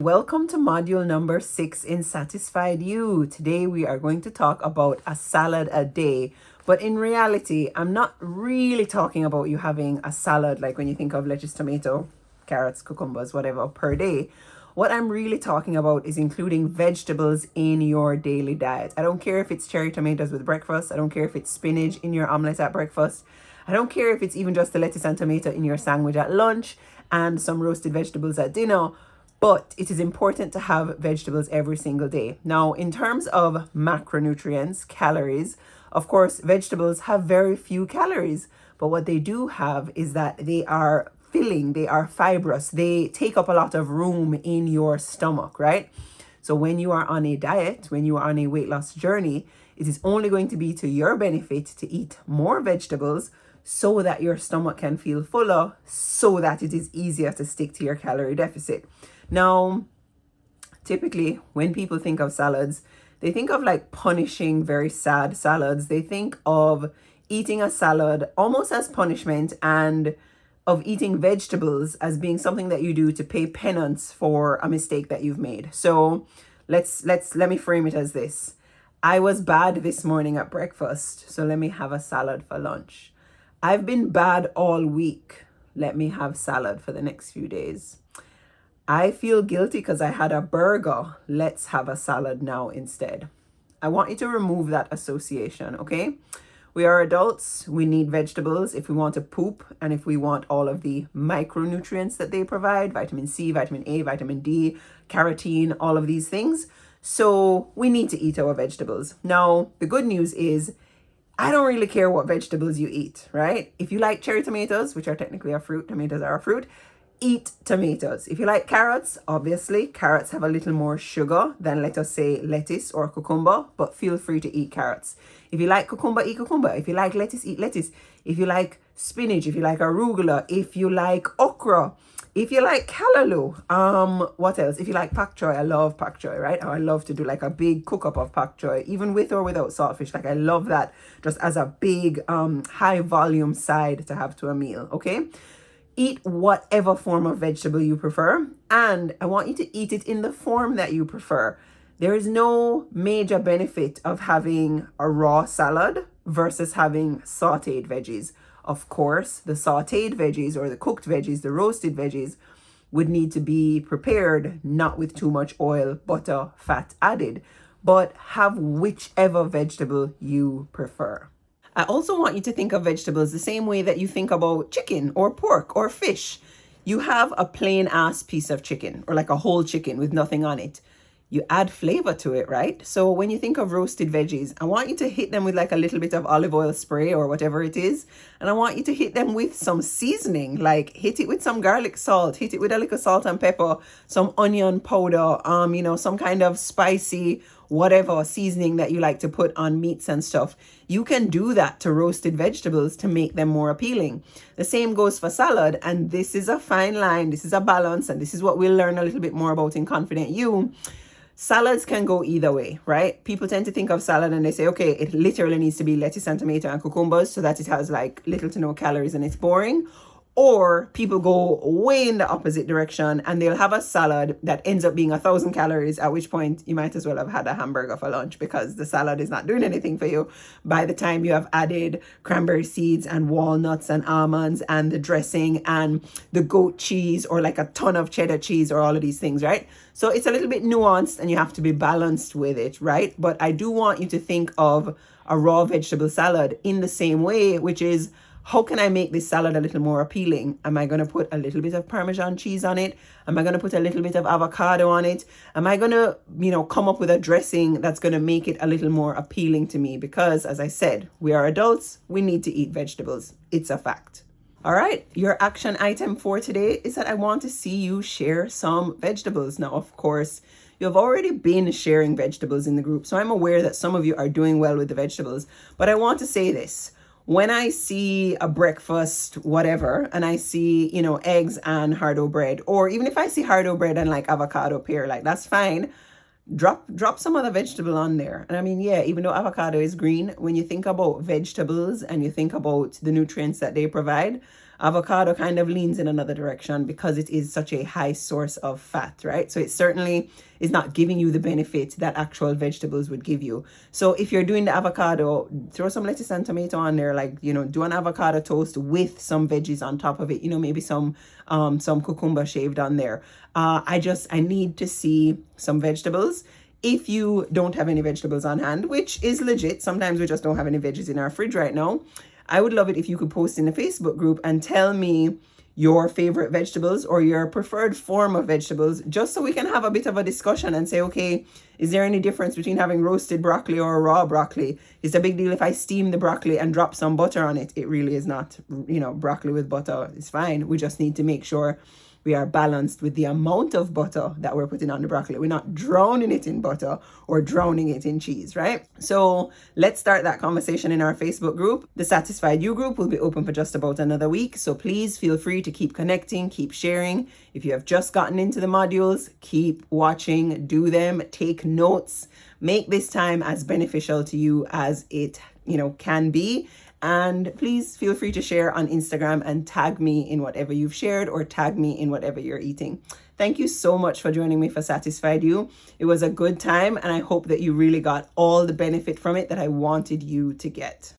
Welcome to module number 6 in Satisfied You. Today we are going to talk about a salad a day. But in reality, I'm not really talking about you having a salad like when you think of lettuce, tomato, carrots, cucumbers, whatever per day. What I'm really talking about is including vegetables in your daily diet. I don't care if it's cherry tomatoes with breakfast. I don't care if it's spinach in your omelette at breakfast. I don't care if it's even just the lettuce and tomato in your sandwich at lunch and some roasted vegetables at dinner. But it is important to have vegetables every single day. Now, in terms of macronutrients, calories, of course, vegetables have very few calories. But what they do have is that they are filling, they are fibrous, they take up a lot of room in your stomach, right? So when you are on a diet, when you are on a weight loss journey, it is only going to be to your benefit to eat more vegetables so that your stomach can feel fuller, so that it is easier to stick to your calorie deficit. Now, typically when people think of salads, they think of like punishing, very sad salads. They think of eating a salad almost as punishment and of eating vegetables as being something that you do to pay penance for a mistake that you've made. So let me frame it as this. I was bad this morning at breakfast, so let me have a salad for lunch. I've been bad all week. Let me have salad for the next few days. I feel guilty because I had a burger. Let's have a salad now instead. I want you to remove that association, okay? We are adults. We need vegetables if we want to poop and if we want all of the micronutrients that they provide, vitamin C, vitamin A, vitamin D, carotene, all of these things. So we need to eat our vegetables. Now, the good news is I don't really care what vegetables you eat, right? If you like cherry tomatoes, which are technically a fruit, tomatoes are a fruit, eat tomatoes. If you like carrots, obviously carrots have a little more sugar than, let us say, lettuce or cucumber, but feel free to eat carrots. If you like cucumber, eat cucumber. If you like lettuce, eat lettuce. If you like spinach, if you like arugula, if you like okra, if you like callaloo, what else? If you like pak choy, I love pak choy, right? I love to do like a big cook up of pak choy, even with or without saltfish. Like I love that just as a big high volume side to have to a meal, okay? Eat whatever form of vegetable you prefer, and I want you to eat it in the form that you prefer. There is no major benefit of having a raw salad versus having sauteed veggies. Of course, the sauteed veggies or the cooked veggies, the roasted veggies would need to be prepared not with too much oil, butter, fat added, but have whichever vegetable you prefer. I also want you to think of vegetables the same way that you think about chicken or pork or fish. You have a plain ass piece of chicken or like a whole chicken with nothing on it. You add flavor to it, right? So when you think of roasted veggies, I want you to hit them with like a little bit of olive oil spray or whatever it is. And I want you to hit them with some seasoning, like hit it with some garlic salt, hit it with a little salt and pepper, some onion powder, some kind of spicy whatever seasoning that you like to put on meats and stuff. You can do that to roasted vegetables to make them more appealing. The same goes for salad, and this is a fine line, this is a balance, and this is what we'll learn a little bit more about in Confident You. Salads can go either way, right? People tend to think of salad and they say, okay, it literally needs to be lettuce and tomato and cucumbers so that it has like little to no calories and it's boring. Or people go way in the opposite direction and they'll have a salad that ends up being 1,000 calories, at which point you might as well have had a hamburger for lunch because the salad is not doing anything for you by the time you have added cranberry seeds and walnuts and almonds and the dressing and the goat cheese or like a ton of cheddar cheese or all of these things, right? So it's a little bit nuanced and you have to be balanced with it, right? But I do want you to think of a raw vegetable salad in the same way, which is, how can I make this salad a little more appealing? Am I going to put a little bit of Parmesan cheese on it? Am I going to put a little bit of avocado on it? Am I going to, come up with a dressing that's going to make it a little more appealing to me? Because as I said, we are adults. We need to eat vegetables. It's a fact. All right. Your action item for today is that I want to see you share some vegetables. Now, of course, you have already been sharing vegetables in the group. So I'm aware that some of you are doing well with the vegetables. But I want to say this. When I see a breakfast, whatever, and I see, eggs and hardo bread, or even if I see hardo bread and like avocado pear, like that's fine. Drop some other vegetable on there. And I mean, yeah, even though avocado is green, when you think about vegetables and you think about the nutrients that they provide, Avocado kind of leans in another direction because it is such a high source of fat, right? So it certainly is not giving you the benefit that actual vegetables would give you. So if you're doing the avocado, throw some lettuce and tomato on there, like, do an avocado toast with some veggies on top of it, maybe some cucumber shaved on there. I need to see some vegetables. If you don't have any vegetables on hand, which is legit, sometimes we just don't have any veggies in our fridge right now, I would love it if you could post in the Facebook group and tell me your favorite vegetables or your preferred form of vegetables, just so we can have a bit of a discussion and say, okay, is there any difference between having roasted broccoli or raw broccoli? Is it a big deal if I steam the broccoli and drop some butter on it? It really is not. Broccoli with butter is fine. We just need to make sure we are balanced with the amount of butter that we're putting on the broccoli. We're not drowning it in butter or drowning it in cheese, right? So let's start that conversation in our Facebook group. The Satisfied You group will be open for just about another week. So please feel free to keep connecting, keep sharing. If you have just gotten into the modules, keep watching, do them, take notes, make this time as beneficial to you as it, can be. And please feel free to share on Instagram and tag me in whatever you've shared or tag me in whatever you're eating. Thank you so much for joining me for Satisfied You. It was a good time, and I hope that you really got all the benefit from it that I wanted you to get.